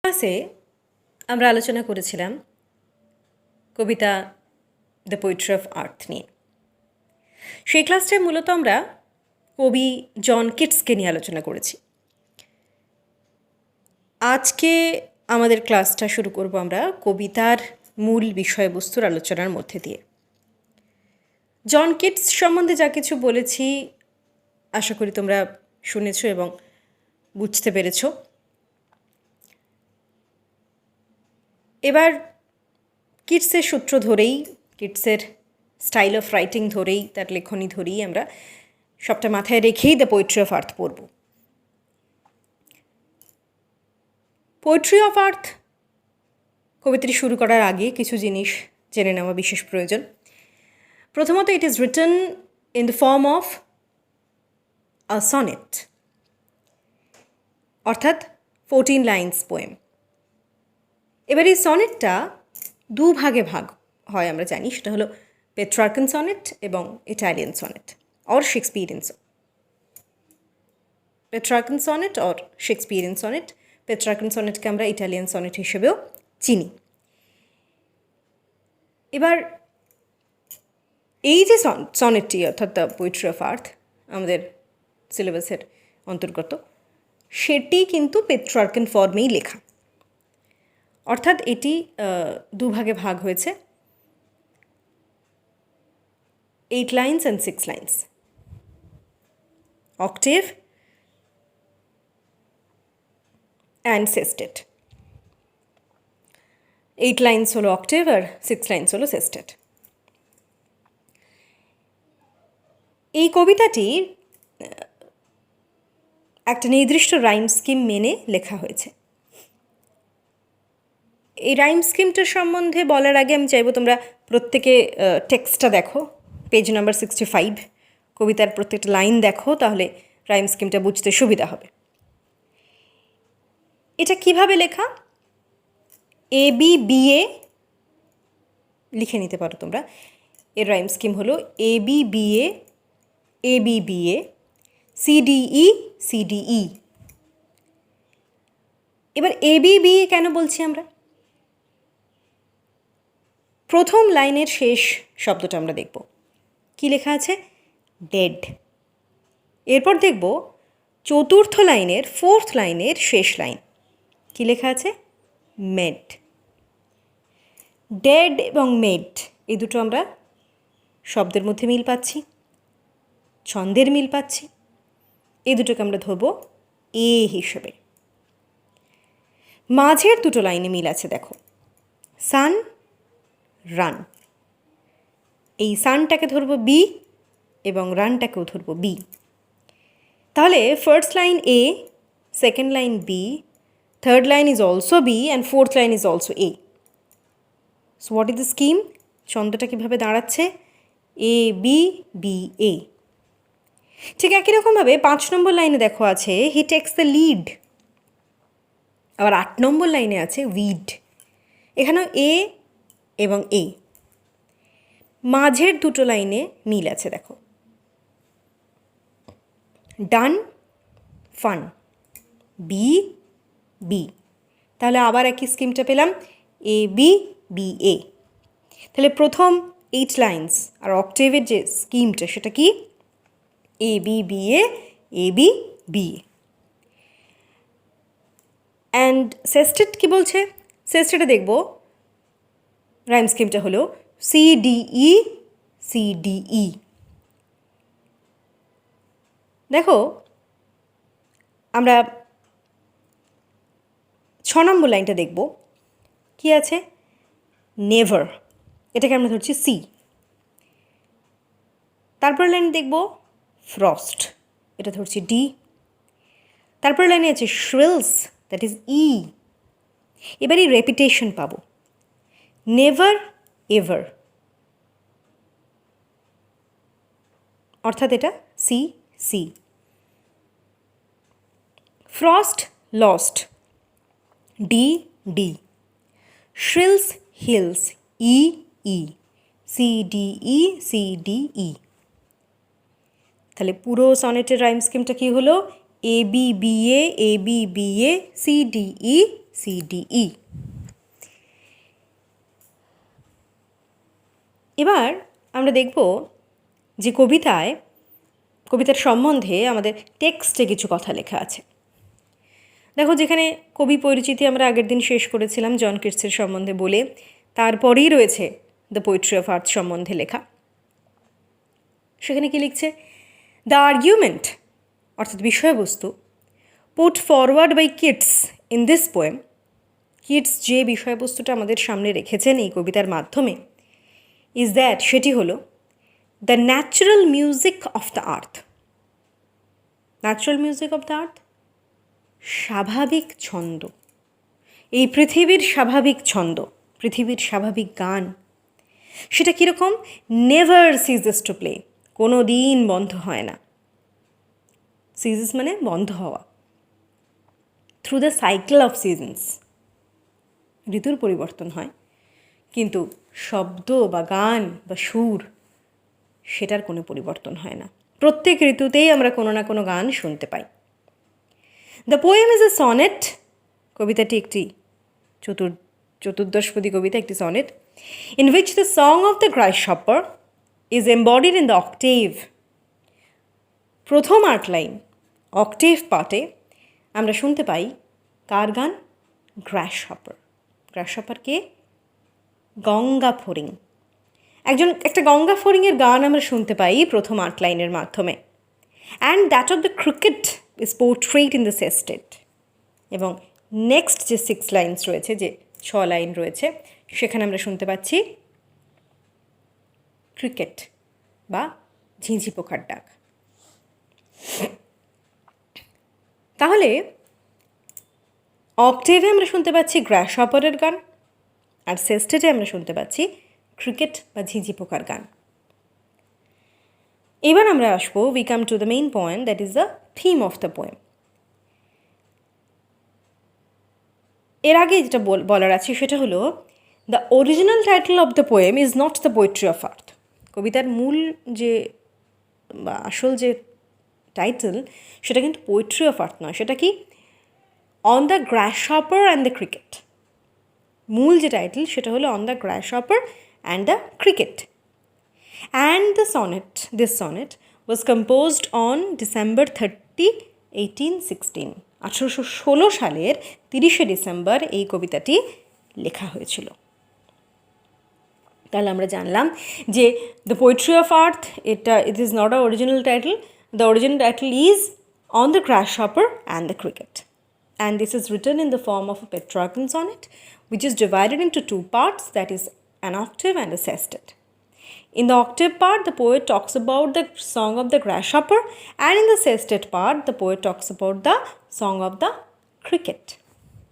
ক্লাসে আমরা আলোচনা করেছিলাম কবিতা দ্য পোয়েট্রি অফ আর্থ নিয়ে। সেই ক্লাসটায় মূলত আমরা কবি জন কিটসকে নিয়ে আলোচনা করেছি। আজকে আমাদের ক্লাসটা শুরু করব আমরা কবিতার মূল বিষয়বস্তুর আলোচনার মধ্যে দিয়ে। জন কিটস সম্বন্ধে যা কিছু বলেছি আশা করি তোমরা শুনেছ এবং বুঝতে পেরেছ। এবার কিটসের সূত্র ধরেই, কিটসের স্টাইল অফ রাইটিং ধরেই, তার লেখনী ধরেই আমরা সবটা মাথায় রেখেই দ্য পোয়েট্রি অফ আর্থ পড়ব। পোয়েট্রি অফ আর্থ কবিতাটি শুরু করার আগে কিছু জিনিস জেনে নেওয়া বিশেষ প্রয়োজন। প্রথমত, it is written in the form of a sonnet, অর্থাৎ 14 লাইন্স পোয়েম। এবার এই সনেটটা দুভাগে ভাগ হয়, আমরা জানি। সেটা হলো পেট্রার্কান সনেট এবং Italian sonnet or Shakespearean sonnet. Petrarchan sonnet or Shakespearean sonnet. Petrarchan সনেটকে আমরা ইটালিয়ান সনেট হিসেবেও চিনি। এবার এই যে সনেটটি, অর্থাৎ দ্য পোয়েট্রি অফ আর্থ আমাদের সিলেবাসের অন্তর্গত, সেটি কিন্তু পেট্রার্কান ফর্মেই লেখা, অর্থাৎ এটি দুভাগে ভাগ হয়েছে, 8 lines and 6 lines, octave and sestet. 8 lines হলো অক্টেভ আর 6 লাইন্স হলো সেস্টেট। এই কবিতাটি একটা নির্দিষ্ট রাইম স্কিম মেনে লেখা হয়েছে। এই রাইম স্কিমটার সম্বন্ধে বলার আগে আমি চাইবো তোমরা প্রত্যেকে টেক্সটটা দেখো, পেজ নাম্বার 65। কবিতার প্রত্যেকটা লাইন দেখো, তাহলে রাইম স্কিমটা বুঝতে সুবিধা হবে। এটা কিভাবে লেখা? ABBA লিখে নিতে পারো তোমরা। এর রাইম স্কিম হলো ABBA ABBA CDE CDE। এবার ABBA কেন বলছি আমরা? প্রথম লাইনের শেষ শব্দটা আমরা দেখব। কি লেখা আছে? ডেড। এরপর দেখব চতুর্থ লাইনের, 4th লাইনের শেষ লাইন। কি লেখা আছে? মেড। ডেড এবং মেড এই দুটো আমরা শব্দের মধ্যে মিল পাচ্ছি, ছন্দের মিল পাচ্ছি। এই দুটোকে আমরা ধরব এ হিসেবে। মাঝের দুটো লাইনে মিল আছে, দেখো, সান, রান। এই সানটাকে ধরব বি এবং রানটাকেও ধরব বি। তাহলে first line A, second line B, third line is also B and fourth line is also A. So what is the scheme? ছন্দটা কীভাবে দাঁড়াচ্ছে? A B B A. ঠিক একই রকমভাবে 5 নম্বর লাইনে দেখো আছে হি টেক্স দ্য লিড। আবার 8 নম্বর লাইনে আছে উইড। এখানেও এ এবং এ। মাঝের দুটো লাইনে মিল আছে, দেখো, ডান, ফান, বি বি। তাহলে আবার একই স্কিমটা পেলাম, এ বি বি এ। তাহলে প্রথম 8 লাইন্স আর অক্টেভের যে স্কিমটা সেটা কি? A B B A, A B B A. And sestet কি বলছে? সেস্টেটে দেখব রাইম স্কিমটা হলো CDE CDE। দেখো, আমরা 6 নম্বর লাইনটা দেখব। কি আছে? নেভার। এটাকে আমরা ধরছি সি। তারপর লাইন দেখব ফ্রস্ট, এটা ধরছি ডি। তারপর লাইনে আছে শ্রিলস, দ্যাট ইজ ই। এবারই রেপিটেশন পাবো, নেভার এভার, অর্থাৎ এটা C C. Frost lost, D D. Thrills hills, E E. CDE CDE। তাহলে পুরো সনেটের রাইম স্কিমটা কি হলো? ABBA ABBA CDE CDE। এবার আমরা দেখব যে কবিতার সম্বন্ধে আমাদের টেক্সটে কিছু কথা লেখা আছে। দেখো, যেখানে কবি পরিচিতি আমরা আগের দিন শেষ করেছিলাম জন কিটসের সম্বন্ধে বলে, তারপরেই রয়েছে দ্য পোয়েট্রি অফ আর্থ সম্বন্ধে লেখা। সেখানে কি লিখছে? দ্য আর্গুমেন্ট, অর্থাৎ বিষয়বস্তু, put forward by Keats in this poem, Keats যে বিষয়বস্তুটা আমাদের সামনে রেখেছেন এই কবিতার মাধ্যমে, ইজ দ্যাট, সেটি হলো the natural music of the earth. Natural music of the earth, স্বাভাবিক ছন্দ, এই পৃথিবীর স্বাভাবিক ছন্দ, পৃথিবীর স্বাভাবিক গান, সেটা কীরকম? নেভার সিজেস টু প্লে, কোনো দিন বন্ধ হয় না। সিজেস মানে বন্ধ হওয়া। Through the cycle of seasons, ঋতুর পরিবর্তন হয়, কিন্তু শব্দ বা গান বা সুর, সেটার কোনো পরিবর্তন হয় না। প্রত্যেক ঋতুতেই আমরা কোনো না কোনো গান শুনতে পাই। The poem is a sonnet, কবিতাটি একটি চতুর্দশপদী কবিতা, একটি sonnet, in which the song of the grasshopper is embedded in the octave. প্রথম 8 লাইন অক্টেভ পার্টে আমরা শুনতে পাই কার গান? গ্রাসহপার। গ্রাসহপার কে? গঙ্গা ফড়িং। একটা গঙ্গা ফড়িংয়ের গান আমরা শুনতে পাই প্রথম 8 লাইনের মাধ্যমে। And that of the cricket is portrayed in the sestet. এবং নেক্সট যে 6 লাইনস রয়েছে, যে 6 লাইন রয়েছে, সেখানে আমরা শুনতে পাচ্ছি ক্রিকেট বা ঝিঁঝি পোকার ডাক। তাহলে অক্টেভে আমরা শুনতে পাচ্ছি গ্রাসহপারের গান, আর সেস্টেডে আমরা শুনতে পাচ্ছি ক্রিকেট বা ঝিঁঝি পোকার গান। এবার আমরা আসবো, we come to the main point, that is the theme of the poem. এর আগে যেটা বলার আছে সেটা হলো, the original title of the poem is not the poetry of earth. কবিতার মূল যে বা আসল যে টাইটেল, সেটা কিন্তু পোয়েট্রি অফ আর্থ নয়। সেটা কি? On the গ্রাসহপার and the cricket. মূল যে টাইটেল সেটা হলো on the গ্রাসহপার and the cricket. And this sonnet was composed on December 30, 1816. 1816 সালের 30শে ডিসেম্বর এই কবিতাটি লেখা হয়েছিল। তাহলে আমরা জানলাম যে the poetry of earth, it is not a original title. The original title is on the গ্রাসহপার and the cricket. And this is written in the form of a Petrarchan sonnet, which is divided into 2 parts, that is an octave and a sestet. In the octave part, the poet talks about the song of the grasshopper, and in the sestet part, the poet talks about the song of the cricket.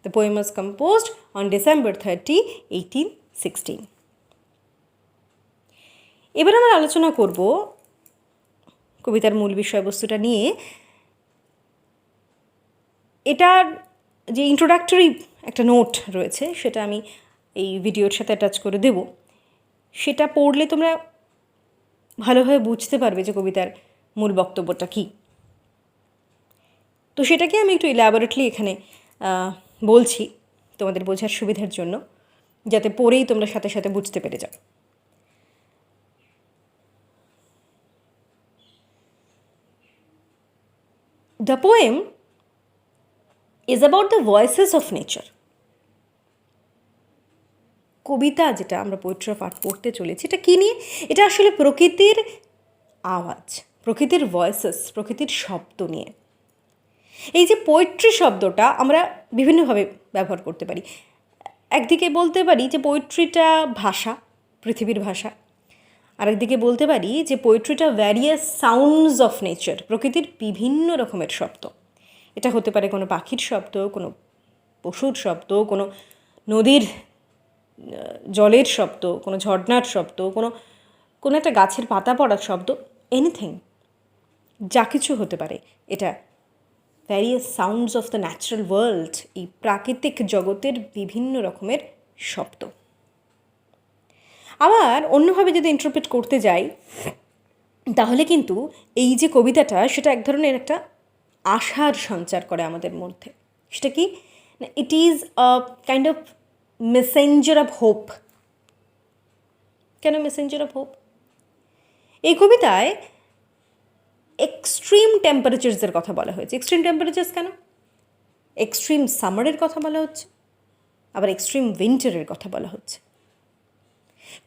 The poem was composed on December 30, 1816. এবার আমরা আলোচনা করব কবিতার মূল বিষয়বস্তুটা নিয়ে। এটার যে introductory একটা নোট রয়েছে, সেটা আমি এই ভিডিওর সাথে অ্যাটাচ করে দেব। সেটা পড়লে তোমরা ভালোভাবে বুঝতে পারবে যে কবিতার মূল বক্তব্যটা কী। তো সেটাকে আমি একটু ইলাবোরেটলি এখানে বলছি তোমাদের বোঝার সুবিধার জন্য, যাতে পড়েই তোমরা সাথে সাথে বুঝতে পেরে যাও। The poem is about the voices of nature. কবিতা যেটা আমরা পোয়েট্রি অফ আর্থ পড়তে চলেছি, এটা কী নিয়ে? এটা আসলে প্রকৃতির আওয়াজ, প্রকৃতির ভয়েসেস, প্রকৃতির শব্দ নিয়ে। এই যে পোয়েট্রি শব্দটা আমরা বিভিন্নভাবে ব্যবহার করতে পারি। একদিকে বলতে পারি যে পোয়েট্রিটা ভাষা, পৃথিবীর ভাষা। আরেকদিকে বলতে পারি যে পোয়েট্রিটা ভ্যারিয়াস সাউন্ডস অফ নেচার, প্রকৃতির বিভিন্ন রকমের শব্দ। এটা হতে পারে কোনো পাখির শব্দ, কোনো পশুর শব্দ, কোনো নদীর জলের শব্দ, কোনো ঝর্ণার শব্দ, কোনো একটা গাছের পাতা পড়ার শব্দ, এনিথিং, যা কিছু হতে পারে। এটা various sounds of the natural world, এই প্রাকৃতিক জগতের বিভিন্ন রকমের শব্দ। আবার অন্যভাবে যদি ইন্টারপ্রেট করতে যাই, তাহলে কিন্তু এই যে কবিতাটা, সেটা এক ধরনের একটা আশার সঞ্চার করে আমাদের মধ্যে। সেটা কি? It is a kind of Messenger of hope. কেন মেসেঞ্জার অফ হোপ? এই কবিতায় এক্সট্রিম টেম্পারেচার্সের কথা বলা হয়েছে। এক্সট্রিম টেম্পারেচার্স কেন? এক্সট্রিম সামারের কথা বলা হচ্ছে, আবার এক্সট্রিম উইন্টারের কথা বলা হচ্ছে।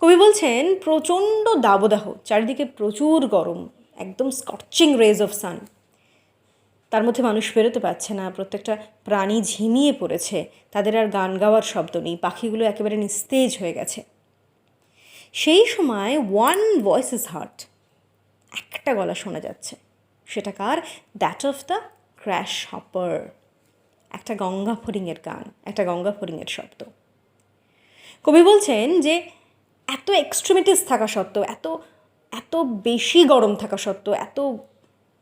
কবি বলছেন প্রচণ্ড দাবদাহ, চারিদিকে প্রচুর গরম, একদম স্কচিং রেজ অফ সান, তার মধ্যে মানুষ বেরোতে পারছে না, প্রত্যেকটা প্রাণী ঝিমিয়ে পড়েছে, তাদের আর গান গাওয়ার শব্দ নেই, পাখিগুলো একেবারে নিস্তেজ হয়ে গেছে। সেই সময় ওয়ান ভয়েস ইজ হার্ড, একটা গলা শোনা যাচ্ছে। সেটা কার? That of the grasshopper. একটা গঙ্গা ফড়িংয়ের গান, একটা গঙ্গা ফড়িংয়ের শব্দ। কবি বলছেন যে এত এক্সট্রিমিটিস থাকা সত্ত্বেও, এত এত বেশি গরম থাকা সত্ত্বেও, এত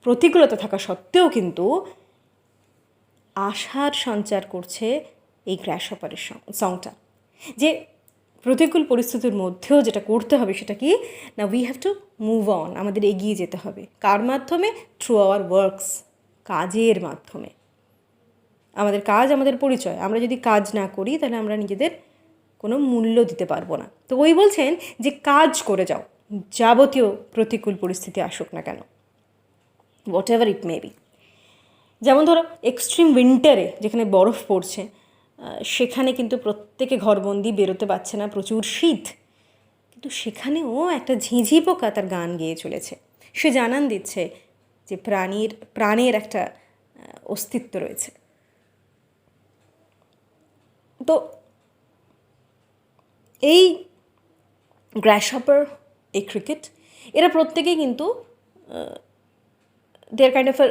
প্রতিকূলতা থাকা সত্ত্বেও কিন্তু আশার সঞ্চার করছে এই গ্রাসহপারের সংটা। যে প্রতিকূল পরিস্থিতির মধ্যেও যেটা করতে হবে সেটা কি না, we have to move on, আমাদের এগিয়ে যেতে হবে। কার মাধ্যমে? থ্রু আওয়ার ওয়ার্কস, কাজের মাধ্যমে। আমাদের কাজ আমাদের পরিচয়, আমরা যদি কাজ না করি তাহলে আমরা নিজেদের কোনো মূল্য দিতে পারবো না। তো ওই বলছেন যে কাজ করে যাও, যাবতীয় প্রতিকূল পরিস্থিতি আসুক না কেন, what ever it may be. যেমন ধরো এক্সট্রিম উইন্টারে যেখানে বরফ পড়ছে, সেখানে কিন্তু প্রত্যেকে ঘরবন্দি, বেরোতে পারছে না, প্রচুর শীত, কিন্তু সেখানেও একটা ঝিঁঝি পোকা তার গান গেয়ে চলেছে। সে জানান দিচ্ছে যে প্রাণের একটা অস্তিত্ব রয়েছে। তো এই গ্রাসহপার, এই ক্রিকেট, এরা প্রত্যেকেই কিন্তু দে আর কাইন্ড অফ আ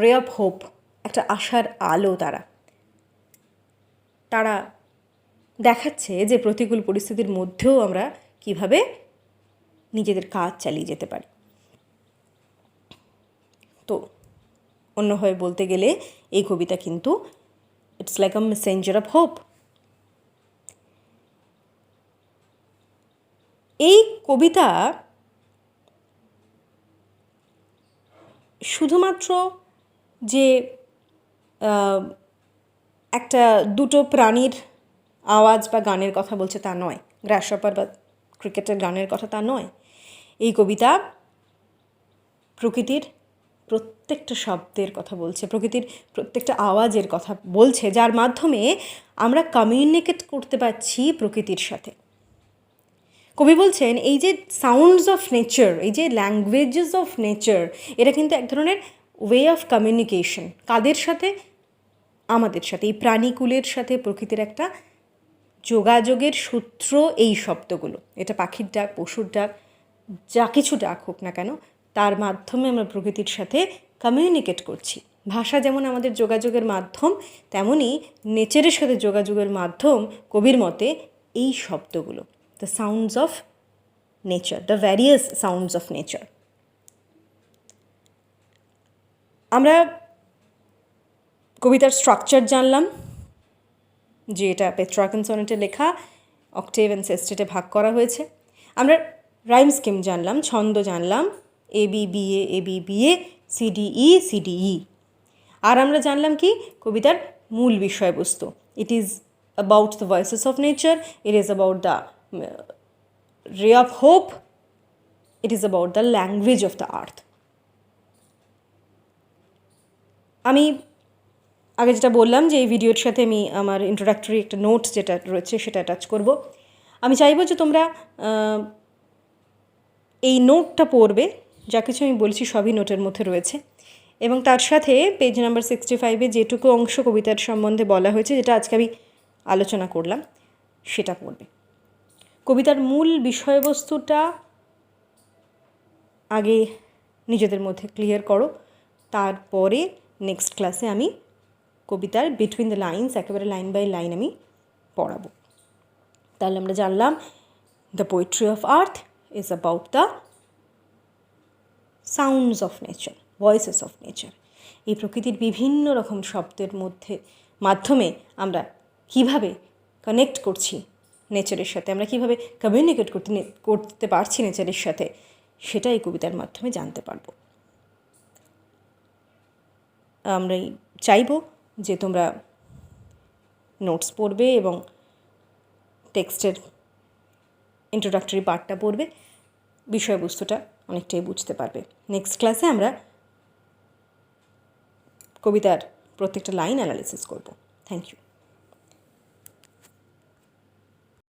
রে অফ হোপ, একটা আশার আলো। তারা দেখাচ্ছে যে প্রতিকূল পরিস্থিতির মধ্যেও আমরা কিভাবে নিজেদের কাজ চালিয়ে যেতে পারি। তো অন্যভাবে বলতে গেলে এই কবিতা কিন্তু it's like a Messenger of hope. এই কবিতা শুধুমাত্র যে একটা দুটো প্রাণীর আওয়াজ বা গানের কথা বলছে তা নয়, গ্রাসহপার বা ক্রিকেটের গানের কথা তা নয়। এই কবিতা প্রকৃতির প্রত্যেকটা শব্দের কথা বলছে, প্রকৃতির প্রত্যেকটা আওয়াজের কথা বলছে, যার মাধ্যমে আমরা কমিউনিকেট করতে পারছি প্রকৃতির সাথে। কবি বলছেন এই যে সাউন্ডস অফ নেচার, এই যে ল্যাঙ্গুয়েজেস অফ নেচার, এটা কিন্তু এক ধরনের ওয়ে অফ কমিউনিকেশন। কাদের সাথে? আমাদের সাথে, এই প্রাণীকুলের সাথে প্রকৃতির একটা যোগাযোগের সূত্র এই শব্দগুলো। এটা পাখির ডাক, পশুর ডাক, যা কিছু ডাক হোক না কেন, তার মাধ্যমে আমরা প্রকৃতির সাথে কমিউনিকেট করছি। ভাষা যেমন আমাদের যোগাযোগের মাধ্যম, তেমনই নেচারের সাথে যোগাযোগের মাধ্যম কবির মতে এই শব্দগুলো, the sounds of nature, the various sounds of nature. আমরা কবিতার স্ট্রাকচার জানলাম, যে এটা পেট্রার্কান সনেটে লেখা, অক্টেভ অ্যান্ড সেস্টেটে ভাগ করা হয়েছে। আমরা রাইম স্কিম জানলাম, ছন্দ জানলাম, এ বি বি এ বি বি এ, সিডিই সিডিই। আর আমরা জানলাম কি কবিতার মূল বিষয়বস্তু। It is about the voices of nature, it is about the রে of hope, it is about the language of the earth. আমি আগে যেটা বললাম যে এই ভিডিওর সাথে আমি আমার ইন্ট্রোডাক্টরি একটা নোট যেটা রয়েছে সেটা অ্যাটাচ করব। আমি চাইবো যে তোমরা এই নোটটা পড়বে, যা কিছু আমি বলছি সবই নোটের মধ্যে রয়েছে, এবং তার সাথে পেজ নাম্বার 65-এ যেটুকু অংশ কবিতার সম্বন্ধে বলা হয়েছে, যেটা আজকে আমি আলোচনা করলাম, সেটা পড়বে। কবিতার মূল বিষয়বস্তুটা আগে নিজেদের মধ্যে ক্লিয়ার করো, তারপরে নেক্সট ক্লাসে আমি কবিতার বিটুইন দ্য লাইন্স, একেবারে লাইন বাই লাইন আমি পড়াবো। তাহলে আমরা জানলাম the poetry of earth is about the sounds of nature, voices of nature. এই প্রকৃতির বিভিন্ন রকম শব্দের মাধ্যমে আমরা কিভাবে কানেক্ট করছি নেচারের সাথে, আমরা কিভাবে কমিউনিকেট করতে পারছি নেচারের সাথে, সেটা এই কবিতার মাধ্যমে জানতে পারবো। আমরাই চাইব যে তোমরা নোটস পড়বে এবং টেক্সটের ইন্ট্রোডাক্টরি পার্টটা পড়বে, বিষয়বস্তুটা অনেকটাই বুঝতে পারবে। নেক্সট ক্লাসে আমরা কবিতার প্রত্যেকটা লাইন অ্যানালিসিস করব। Thank you.